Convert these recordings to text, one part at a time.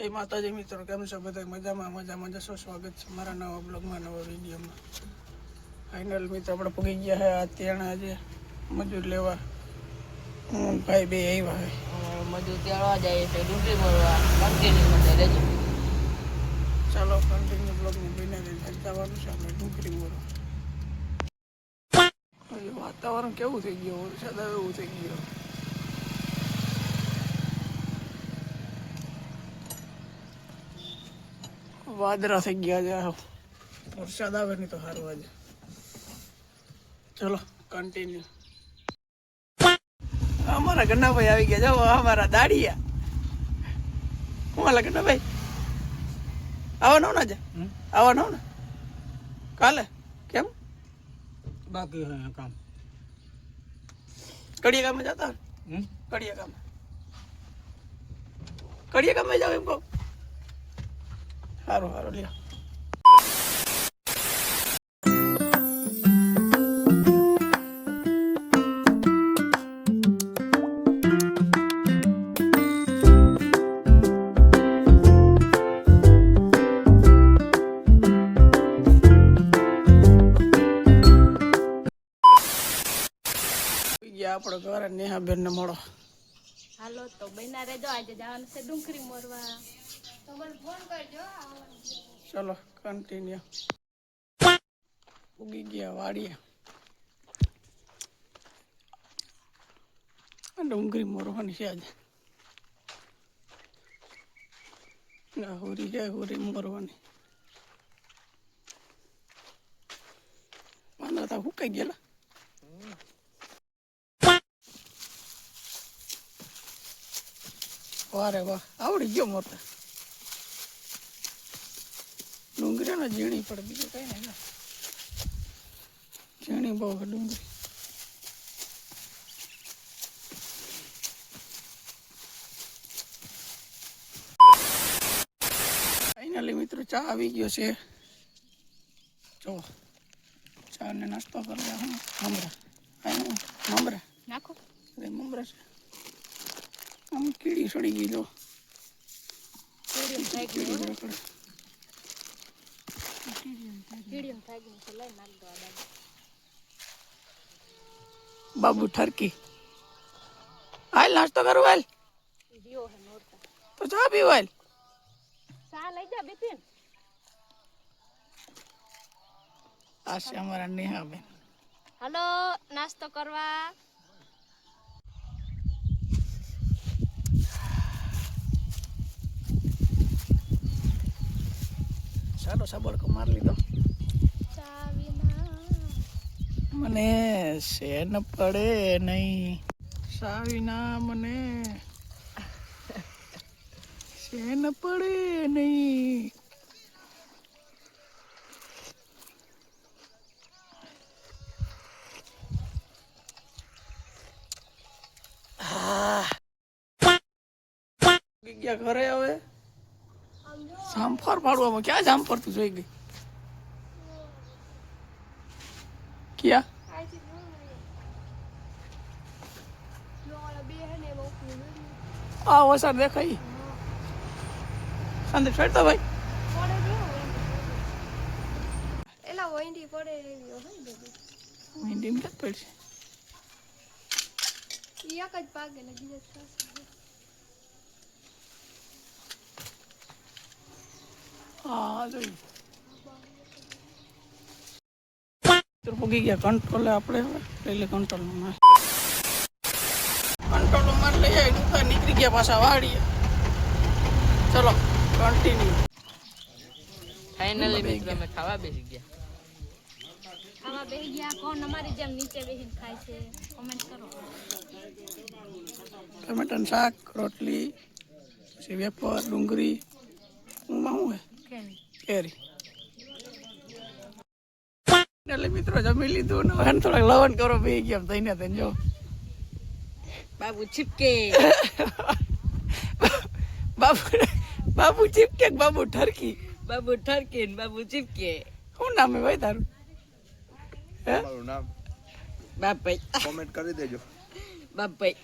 જય માતાજી મિત્રો, કેમ છો બધા? મજામાં જશો. સ્વાગત છે મારા નવા બ્લોગમાં, નવા વિડીયોમાં. ફાઇનલ મિત્રો આપણે પગી ગયા છે આ ત્યાં આજે મજૂર લેવા. હું ભાઈ બે આવ્યા હે મજૂર તેડવા જાય છે, ડુંગળી ભરવા. કન્ટિન્યુ મને રહેજો. ચાલો કન્ટિન્યુ બ્લોગની બિના જવાનું છે આપણે ડુંગળી ભરવા. વાતાવરણ કેવું થઈ ગયું, વરસાદ આવે એવું થઈ ગયો. વાદળા થઈ ગયા છે, વરસાદ આવે નહીં તો સારું આજે. ચલો કન્ટિન્યુ. અમારા ગન્નાભાઈ આવી ગયા. જાઓ અમારા દાડિયા. હું હાલે ગન્નાભાઈ? આવવાનો ને આજે? આવવાનો ને કાલે? કેમ બાકી હે કામ? કડિયા ગામે જતા? કડિયા ગામે જાવ એમ કહો. સારું સારું લ્યો. આપણો ઘરે નેહાબેન ને મળો. હાલો તો બહેના રહેજો, આજે જવાનું છે ડુંગળી મોરવા. તો મને ફોન કરજો. ચલો કન્ટિન્યુ. ઉગી ગયા વાડીએ. ડુંગળી મોરવાની છે આજે. હોરી જાય, હોરી મોરવાની. પાંદડા તો હુકાઈ ગયેલા. વારે વાહ, આવડી ગયો મોરતા. ડુંગળી ને ઝીણી પડે, બીજું કઈ નહીં. ઝીણી બહુ ડુંગળી. ફાઇનલી મિત્રો ચા આવી ગયો છે. જો ચા ને નાસ્તો કરવા મમરા નાખો. મમરા છે. આમ કીડી સડી ગઈ. જો બાબુ ઠરકી હાલ નાસ્તો કરું. હાલ તો ચા પીવો. હાલ ચા લઈ જા બિપિન. આ છે અમારા નેહાબેન. હાલો નાસ્તો કરવા. સારો સાબડકો માર લીધો. ચા વિના મને શેન પડે નહીં. સાવીના મને શેન પડે નહીં. ગયા ઘરે. હવે જામફળ પાડવામાં ક્યાં જામફળ તું જોઈ ગઈ? ક્યાં? આ વરસાદ દેખાય. સાંજે ચડતો ભાઈ. એલા વોઈંડી પડે હિન્દી માં જ પડશે. એક જ પાગે લગી જશે. હા જોઈ પૂગી ગયા કંટ્રોલે. આપણે એટલે કંટ્રોલમાં લઈ આવી. નીકળી ગયા પાછા વાડીએ. ચલો કન્ટિન્યુ. ફાઇનલી મિત્રો અમે ખાવા બેસી ગયા. ખાવા બેસી ગયા. કોણ અમારી જેમ નીચે બેસીને ખાય છે? કોમેન્ટ કરો. ટમેટાનું શાક, રોટલી, પછી વેફર, ડુંગળી. ઊંઘમાં શું હે? કેરી. એટલે મિત્રો જમી લીધું ને થોડાક લવણ કરો બે ગયા થઈને થઈને. જો બાબુ ચીપકે. બાબુ ચીપકે બાબુ ઠરકી. બાબુ ઠરકે ને બાબુ ચીપકે. શું નામ હે ભાઈ તારું? હે મારું નામ બાપભાઈ. કોમેન્ટ કરી દેજો. બાપભાઈ.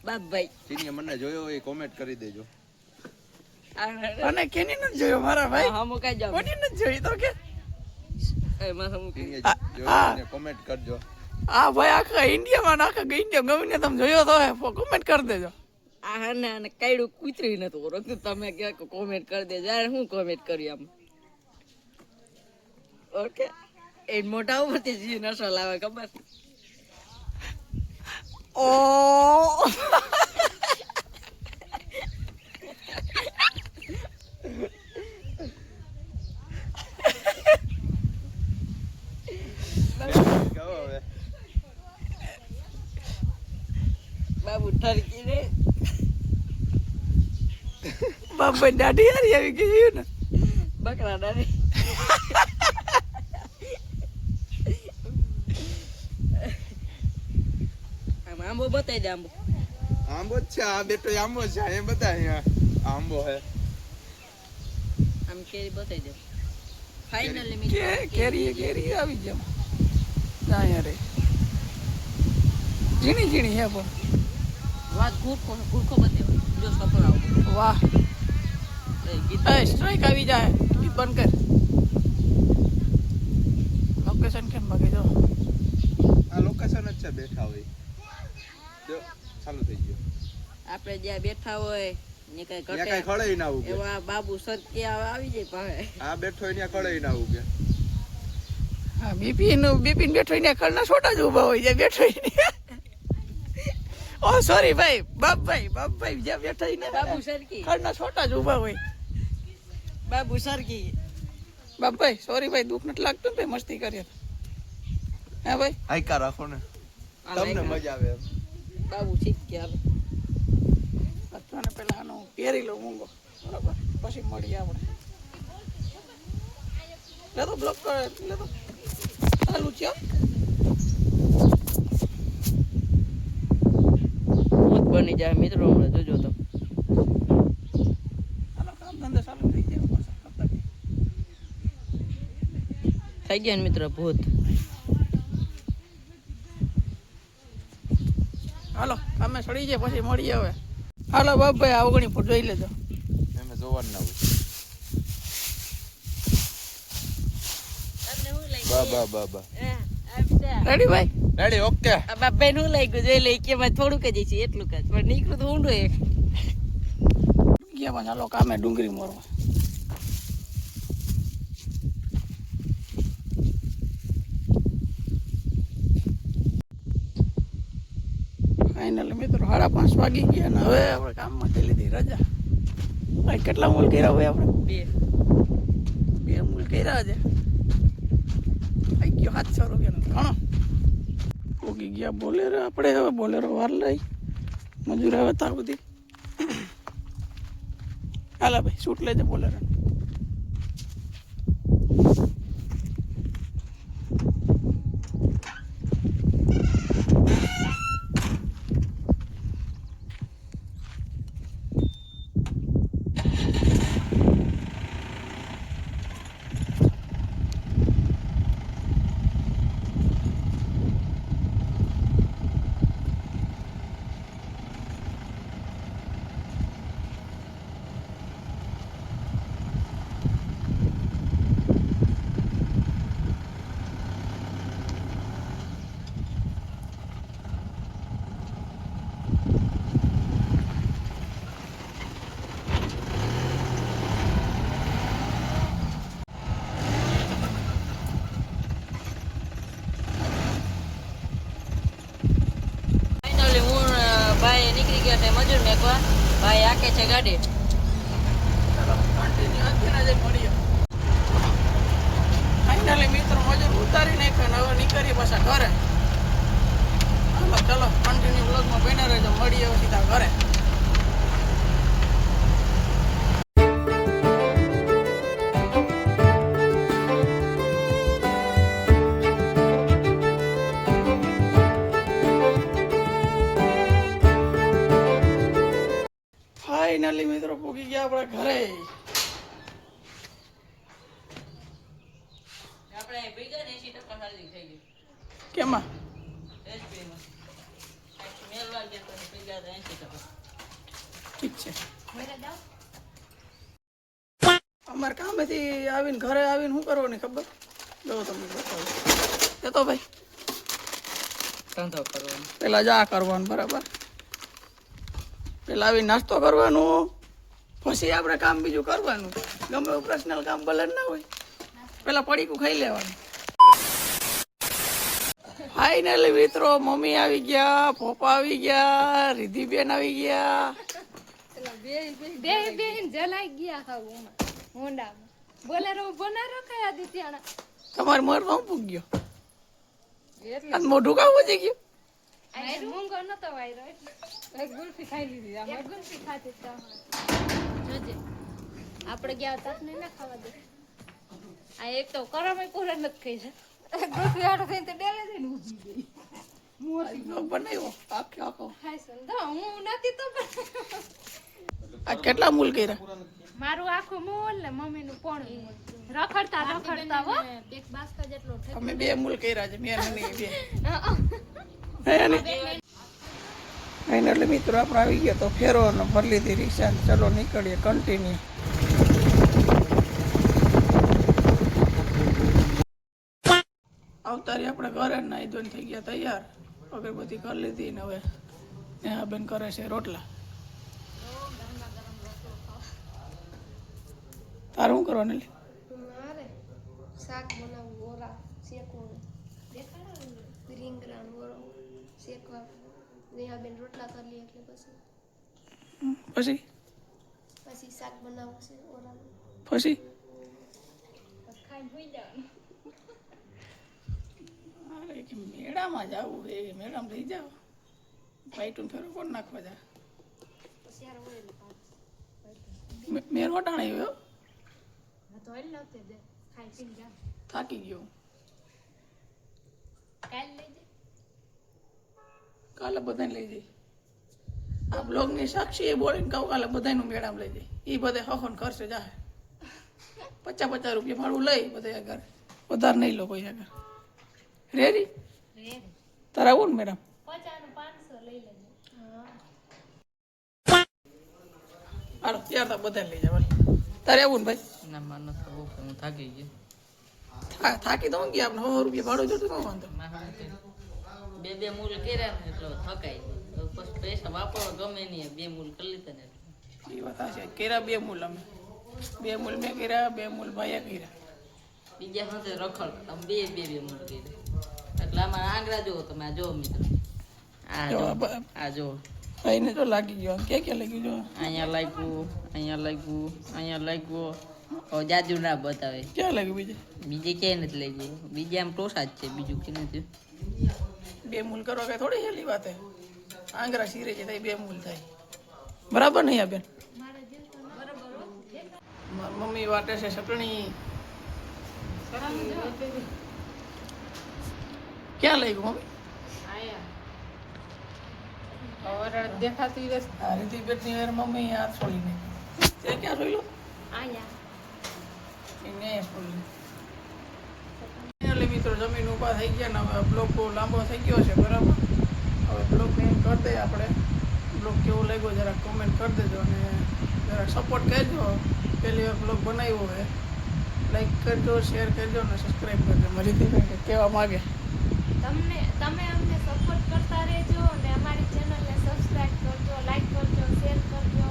બાપભાઈ જેને મને જોયો હોય કોમેન્ટ કરી દેજો. અને કેની નથી જોયો મારા ભાઈ હા મુકાઈ જાવ કોની નથી જોઈ તો કે એમાં મૂકી કોમેન્ટ કરજો આ ભાઈ આખા ઇન્ડિયામાં ને આખા ઇન્ડિયા ગમે તમે જોયો તો કોમેન્ટ કરી દેજો આ હને અને કાયડું કૂતરી નતું રોકતું તમે કે કોમેન્ટ કરી દે યાર હું કોમેન્ટ કરી આમ ઓકે એ મોટા ઉપરથી જી નસો લાવે ખબર ઓ બાબુ ઠરકી રે બાપા દાઢી હારી આવી ગઈ ને બકરા ડારે આમ આંબો બતાવી દે આંબો આંબો જ છે આ બેટો આંબો છે એ બધા અહીંયા આંબો હે આમ કેરી બતાવી દે ફાઇનલી મિત્રો કેરી આવી જમ ત્યાં રે ઝીણી ઝીણી હે પણ વાત ગુરખો બતાવ્યો જો સફળ આવો વાહ એ સ્ટ્રાઇક આવી જાય ઈ બંધ કર લોકેશન કેમ ભાગે જો આ લોકેશન જ છે બેઠા હોય જો ચાલુ થઈ ગયો આપણે જ્યાં બેઠા હોય ને કઈ ત્યાં કઈ ઘટે ખળે ના ઉગે એવા બાબુ સરકે આવી જાય પાસે આ બેઠો હોય ત્યાં ખળે ના ઉગે હા બીપીન બેઠો ને ખરના છોટા જ ઊભા હોય જે બેઠો ઓ સોરી ભાઈ બાપભાઈ જ્યાં બેઠા ને બાબુ સરકી ખરના છોટા જ ઊભા હોય બાબુ સરકી બાપભાઈ સોરી ભાઈ દુઃખ નથી લાગતું ને ભાઈ મસ્તી કરીએ હા ભાઈ હાઈકા રાખો ને તમને મજા આવે એમ બાબુ શીખ ગયા અત્યારે પેલા આનો પહેરી લો મૂંગો બરાબર પછી મળીએ આપણે લે તો બ્લોક કરે લે તો ચાલુ છે મત બની જાય મિત્રો હમણાં જોજો તો આનો કામ ધંધા ચાલુ થઈ જાય પાછા કરતા થઈ ગયા ને મિત્રો ભૂત હાલો અમે સડી જાય પછી મળીએ હવે હાલો બાપભાઈ આ 19 ફૂટ જોઈ લેજો એમે જોવાનું ના હોય બા રેડી ભાઈ રેડી ઓકે આ બાપા નું લાગ્યું જોઈ લઈ કે માં થોડુંક જ છે એટલું જ પણ નીકળું તો ઊંડો એક ગયા પણ હાલો કામે ડુંગળી મોરવા ફાઇનલી મિત્રો 5:30 વાગી ગયા ને હવે આપણે કામમાંથી લીધી રજા ભાઈ કેટલા મૂલ કર્યા હોય આપણે 2 મૂલ કર્યા છે આવી ગયો 700 રૂપિયાનો ઘણો ઉગી ગયા બોલેરો આપણે હવે બોલેરો વાર લઈ મજૂર હવે તા બધી હાલા ભાઈ શૂટ લેજે બોલેરો ભાઈ નીકળી ગયા છે મજૂર મેકવા ભાઈ આકે છે ગાડી ફાઇનલી મિત્રો મજૂર ઉતારી નાખ્યો ને હવે નીકળી પાછા ઘરે હાલો ચલો કન્ટિન્યુ બ્લોગમાં બન્યા રહેજો મળીએ હવે સીધા ઘરે ફાઇનલી મિત્રો પૂગી ગયા આપણા ઘરે આપણે ભેગા ને 80% હાલી થઈ ગઈ કેમાં એસપી માં મેલવા ગયા તો ભેગા 80% ઠીક છે ઘરે જાઓ અમારે કામેથી આવીને ઘરે આવીને શું કરવાની ખબર? જો તમને બતાવું. જતો ભાઈ ધંધો કરવાનો. પેલા જા કરવાનું બરાબર. પેલા આવીને નાસ્તો કરવાનું, પછી આપણે કામ બીજું કરવાનું. ગમે એવું પર્સનલ કામ ભલે ના હોય, પેલા પડીકું ખાઈ લેવાનું. ફાઇનલી મિત્રો મમ્મી આવી ગયા, પપ્પા આવી ગયા, રિધિબેન આવી ગયા. બે જલાઈ ગયા ખાવું હોન્ડામાં. બોલેરો બનારો કયા દીત્યાણા. તમારે મોર તો પૂગ ગયો, આ મોઢું કામ વધી ગયું. આ મૂંગો નતો વાયરો એટલે એક ગુલ્ફી ખાઈ લીધી. એક ગુલ્ફી ખાધી તો જોજે આપણે ગયા હતા ને ના ખાવા દે. આ એક તો કરમે પૂરા નથી ખાઈ છે. ગુલ્ફી આડો થઈને તો ડેલે જઈને ઊભી ગઈ. બનાવ્યો આખે આખો. ખાઈ સંધો હું નથી તો આ કેટલા મૂલ કર્યા? મારું આખું મોલ ને મમ્મી નું પણ રખડતા રખડતા હો એક બાસ્કા જેટલો અમે 2 મૂલ કર્યા છે, મેં નહીં 2. એટલે મિત્રો આપણે આવી ગયા તો ફેરો અને ભરી લીધી રિક્ષા. ચલો નીકળીએ કન્ટિન્યુ. અવતારી આપણે ઘરે નાઈ ધોઈને થઈ ગયા તૈયાર, અગરબત્તી કરી લીધી ને હવે નેહા બેન કરે છે રોટલા. તારું શું કરવાનું? લે મારે શાક બનાવવું, ઓરા શેકવું, દેખાડો રીંગણા ઓરો શેકવા. બેન રોટલા કરી લે એટલે પછી પછી શાક બનાવવું છે ઓરા. પછી ખાઈ ભૂઈ જવાનું. અરે કે મેળામાં જવું એ મેળામાં લઈ જાવ. પાઇટું ફેરો કોણ નાખવા જાય? પછી યાર ઓરે મેં રોટાણ આવ્યો, તો એલ નતે દે ખાઈ પીને જા. થાકી ગયો. કાલ લઈ જા. કાલે બધાને લઈ જઈ. આ બ્લોગની સાક્ષી એ બોલીને કહું કાલે બધાનું મેળામાં લઈ જઈ. એ બધે હખન કરશે જાહે. 50 રૂપિયા ભાડું લઈ બધા આગળ, વધારે નહીં લો કોઈ આગળ. રેડી તારે આવું ને મેડમ? 50 નું 500 લઈ લેજો. હાલો ત્યાર તો બધાને લઈ જાવ. તારે આવું ને ભાઈ? ના માર નથી થવું, હું થાકી ગયો. થાકી તો ગયા આપણે 100 રૂપિયા ભાડું જોતું ન વાંધો. બે મૂલ કર્યા ને એટલે થકાઈ ગયો. પછી પૈસા વાપરો ગમે નહીં, 2 મૂલ કરી લીધા ને એ વાત છે. કર્યા 2 મૂલ અમે, 2 મૂલ મેં કર્યા, 2 મૂલ ભાઈએ કર્યા. બીજા સાથે રખડ તમે બે મૂલ કર્યા. એટલે આમાં આંગળા જોવો તમે, આ જોવો મિત્રો, આ જો ભાઈને તો લાગી ગયો. ક્યાં લાગ્યું? જો અહીંયા લાગ્યું, અહીંયા લાગ્યું, અહીંયા લાગ્યું. હવે જાજુ ના બતાવે. ક્યાં લાગ્યું? બીજે બીજે ક્યાંય નથી લઈ જાય. બીજે આમ ટોસા જ છે, બીજું કે નથી. 2 મૂલ કરવા કઈ થોડી હેલી વાત હે. આંગરા શીરે છે 2 મૂલ થાય, બરાબર નહીં? આ બેન મમ્મી વાટે છે ચટણી. ક્યાં લઈ ગયું મમ્મી? દેખાતી રહે. આ રીતિ બેટની વાર મમ્મી હાથ છોડી નહીં. તે ક્યાં છોડી લો? આયા એને છોડી. એટલે મિત્રો જમીન ઊભા થઈ ગયા ને હવે બ્લોગ બહુ લાંબો થઈ ગયો છે, બરાબર. હવે બ્લોગ એન્ડ કરી દઈએ આપણે. બ્લોગ કેવો લાગ્યો જરાક કોમેન્ટ કરી દેજો અને જરાક સપોર્ટ કરજો. પહેલી વાર બ્લોગ બનાવ્યો હોય, લાઈક કરજો, શેર કરજો અને સબસ્ક્રાઈબ કરજો. મારી રીતે કહેવા માગે તમે અમને સપોર્ટ કરતા રહેજો અને અમારી ચેનલને સબસ્ક્રાઇબ કરજો, લાઈક કરજો, શેર કરજો